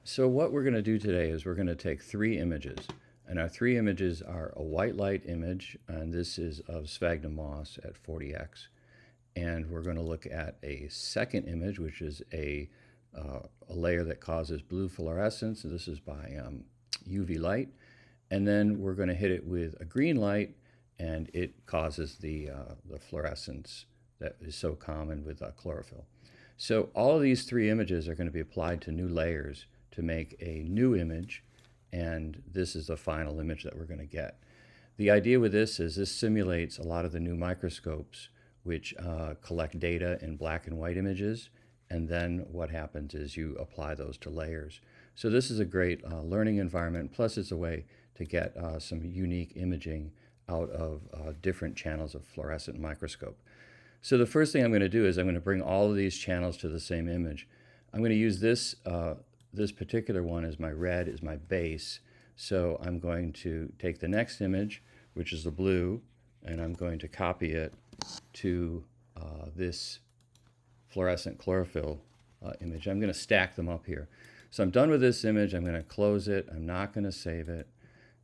So what we're going to do today is we're going to take three images. And our three images are a white light image, and this is of sphagnum moss at 40x. And we're going to look at a second image, which is a layer that causes blue fluorescence. And this is by UV light. And then we're going to hit it with a green light, and it causes the fluorescence that is so common with chlorophyll. So all of these three images are going to be applied to new layers to make a new image, and this is the final image that we're going to get. The idea with this is this simulates a lot of the new microscopes which collect data in black and white images, and then what happens is you apply those to layers. So this is a great learning environment, plus it's a way to get some unique imaging out of different channels of fluorescent microscope. So the first thing I'm going to do is I'm going to bring all of these channels to the same image. I'm going to use this this particular one as my red, is my base. So I'm going to take the next image, which is the blue, and I'm going to copy it to this fluorescent chlorophyll image. I'm going to stack them up here. So I'm done with this image. I'm going to close it. I'm not going to save it.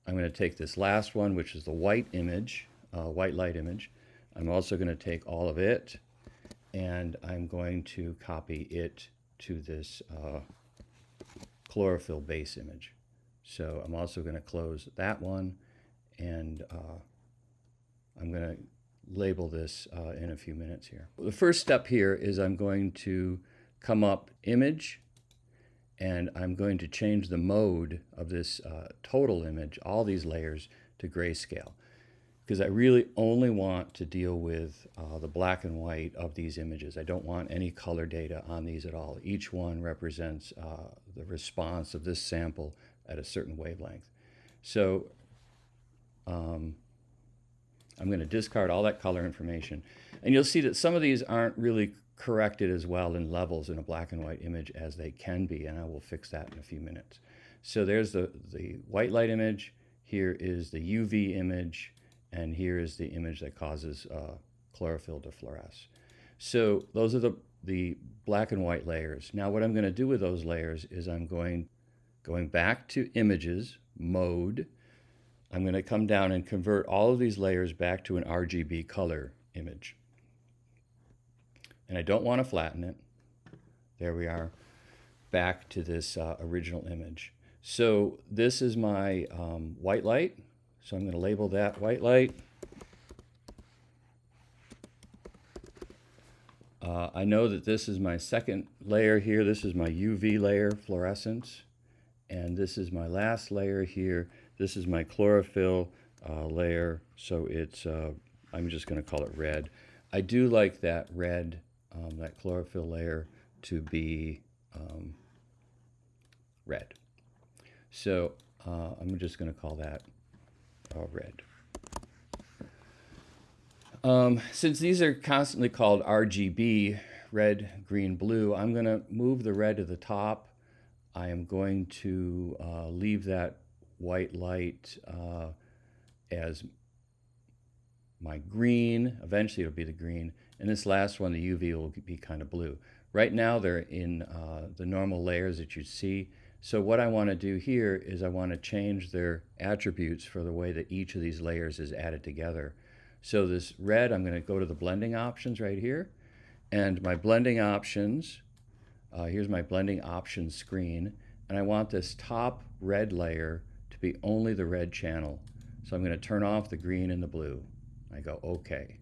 I'm going to take this last one, which is the white image, white light image. I'm also going to take all of it, and I'm going to copy it to this chlorophyll base image. So I'm also going to close that one, and I'm going to label this in a few minutes here. The first step here is I'm going to come up image, and I'm going to change the mode of this total image, all these layers, to grayscale, because I really only want to deal with the black and white of these images. I don't want any color data on these at all. Each one represents the response of this sample at a certain wavelength. So I'm going to discard all that color information. And you'll see that some of these aren't really corrected as well in levels in a black and white image as they can be, and I will fix that in a few minutes. So there's the white light image. Here is the UV image. And here is the image that causes chlorophyll to fluoresce. So those are the black and white layers. Now what I'm going to do with those layers is I'm going back to images, mode. I'm going to come down and convert all of these layers back to an RGB color image. And I don't want to flatten it. There we are, back to this original image. So this is my white light. So I'm going to label that white light. I know that this is my second layer here. This is my UV layer, fluorescence. And this is my last layer here. This is my chlorophyll layer. So it's, I'm just going to call it red. I do like that red, that chlorophyll layer to be red. So I'm just going to call that red. Since these are constantly called RGB, red, green, blue, I'm going to move the red to the top. I am going to leave that white light as my green. Eventually it'll be the green. And this last one, the UV, will be kind of blue. Right now they're in the normal layers that you see. So what I want to do here is I want to change their attributes for the way that each of these layers is added together. So this red, I'm going to go to the blending options right here. And my blending options, here's my blending options screen. And I want this top red layer to be only the red channel. So I'm going to turn off the green and the blue. I go OK.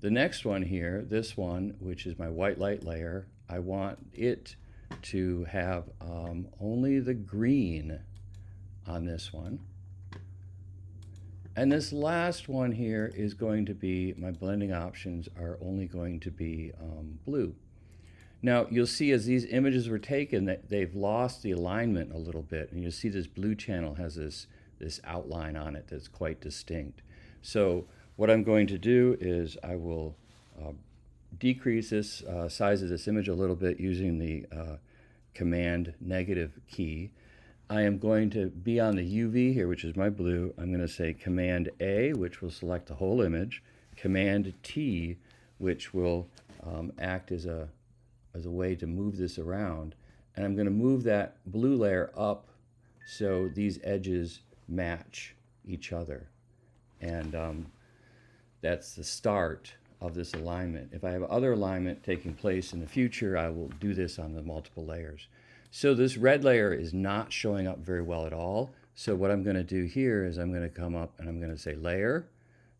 The next one here, this one, which is my white light layer, I want it to have only the green on this one. And this last one here is going to be, my blending options are only going to be blue. Now you'll see as these images were taken that they've lost the alignment a little bit, and you'll see this blue channel has this outline on it that's quite distinct. So what I'm going to do is I will decrease this size of this image a little bit using the command negative key. I am going to be on the UV here, which is my blue. I'm going to say command A, which will select the whole image, command T, which will act as a way to move this around. and I'm going to move that blue layer up so these edges match each other. And that's the start of this alignment. If I have other alignment taking place in the future, I will do this on the multiple layers. So this red layer is not showing up very well at all. So what I'm going to do here is I'm going to come up and I'm going to say Layer,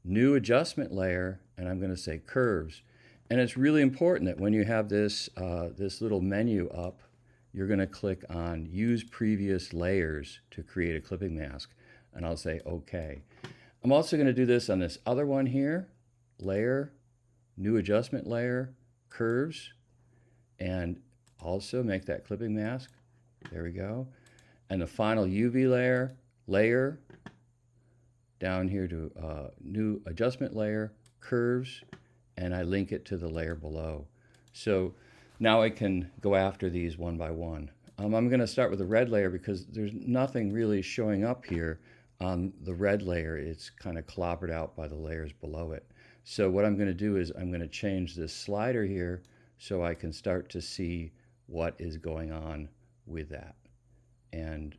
New Adjustment Layer, and I'm going to say Curves. And it's really important that when you have this, this little menu up, you're going to click on Use Previous Layers to create a clipping mask. And I'll say OK. I'm also going to do this on this other one here, Layer, New Adjustment Layer, Curves, and also make that clipping mask. There we go. And the final UV layer, Layer, down here to New Adjustment Layer, Curves, and I link it to the layer below. So now I can go after these one by one. I'm going to start with the red layer because there's nothing really showing up here on the red layer. It's kind of clobbered out by the layers below it. So what I'm going to do is I'm going to change this slider here so I can start to see what is going on with that. And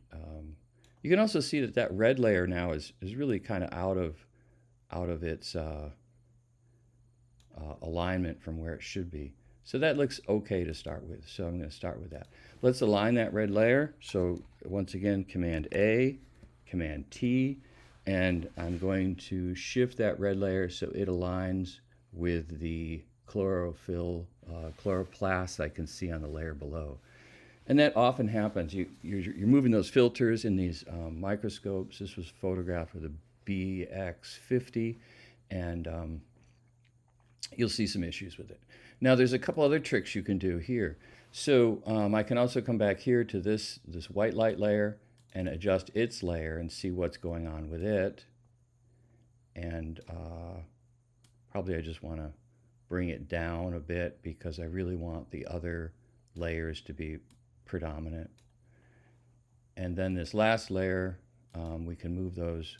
you can also see that that red layer now is really kind of out of its alignment from where it should be. So that looks okay to start with. So I'm going to start with that. Let's align that red layer. So once again, Command A, Command T, and I'm going to shift that red layer so it aligns with the chlorophyll, chloroplast I can see on the layer below. And that often happens. You're moving those filters in these microscopes. This was photographed with a BX50, and you'll see some issues with it. Now there's a couple other tricks you can do here. So I can also come back here to this white light layer and adjust its layer and see what's going on with it. And probably I just want to bring it down a bit because I really want the other layers to be predominant. And then this last layer, we can move those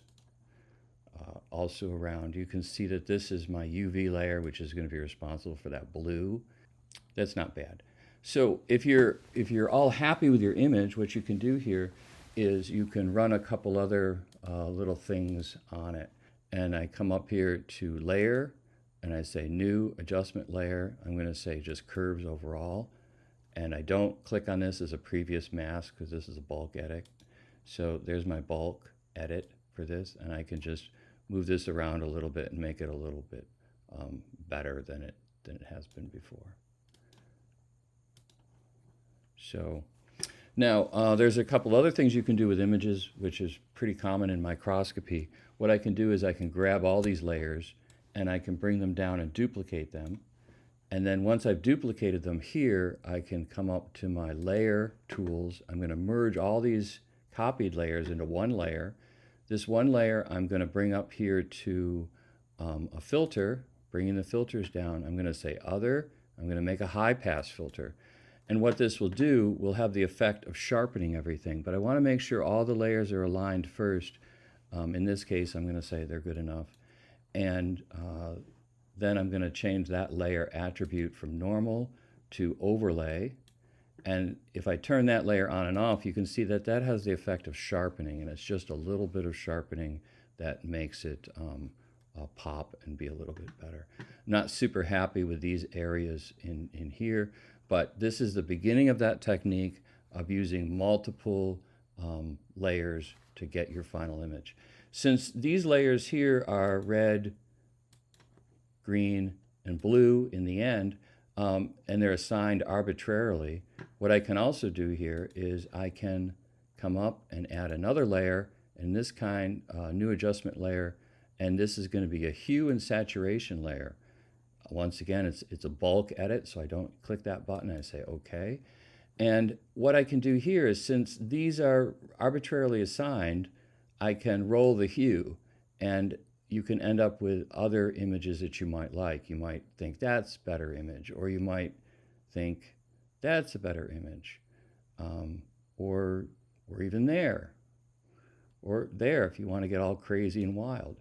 also around. You can see that this is my UV layer, which is going to be responsible for that blue. That's not bad. So if you're all happy with your image, what you can do here is you can run a couple other little things on it. And I come up here to Layer, and I say New Adjustment Layer. I'm going to say just Curves overall. And I don't click on this as a previous mask because this is a bulk edit. So there's my bulk edit for this, and I can just move this around a little bit and make it a little bit better than it has been before. So now there's a couple other things you can do with images, which is pretty common in microscopy. What I can do is I can grab all these layers and I can bring them down and duplicate them. And then once I've duplicated them here, I can come up to my layer tools. I'm going to merge all these copied layers into one layer. This one layer I'm going to bring up here to a filter, bringing the filters down. I'm going to say Other. I'm going to make a high pass filter. And what this will do will have the effect of sharpening everything. But I want to make sure all the layers are aligned first. In this case, I'm going to say they're good enough. And then I'm going to change that layer attribute from normal to overlay. And if I turn that layer on and off, you can see that that has the effect of sharpening. And it's just a little bit of sharpening that makes it pop and be a little bit better. Not super happy with these areas in here, but this is the beginning of that technique of using multiple layers to get your final image. Since these layers here are red, green, and blue in the end, and they're assigned arbitrarily, what I can also do here is I can come up and add another layer, in this kind, new adjustment layer, and this is going to be a hue and saturation layer. Once again, it's a bulk edit, so I don't click that button. I say OK. And what I can do here is, since these are arbitrarily assigned, I can roll the hue, and you can end up with other images that you might like. You might think that's a better image, or you might think that's a better image, or even there, or there if you want to get all crazy and wild.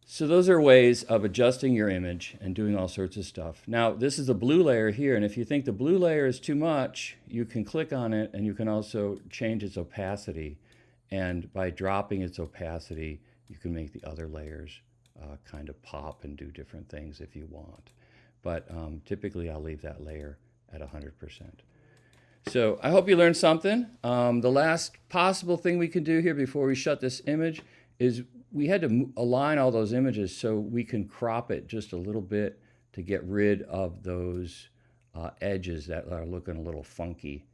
So those are ways of adjusting your image and doing all sorts of stuff. Now, this is the blue layer here, and if you think the blue layer is too much, you can click on it and you can also change its opacity. And by dropping its opacity, you can make the other layers kind of pop and do different things if you want. But typically I'll leave that layer at 100%. So I hope you learned something. The last possible thing we can do here before we shut this image is we had to align all those images so we can crop it just a little bit to get rid of those edges that are looking a little funky.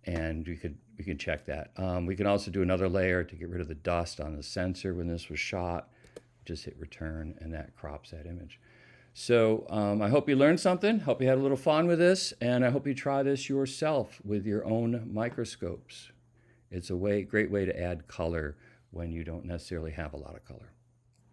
And we can check that. We can also do another layer to get rid of the dust on the sensor when this was shot. Just hit return and that crops that image. So I hope you learned something. Hope you had a little fun with this, and I hope you try this yourself with your own microscopes. It's a great way to add color when you don't necessarily have a lot of color.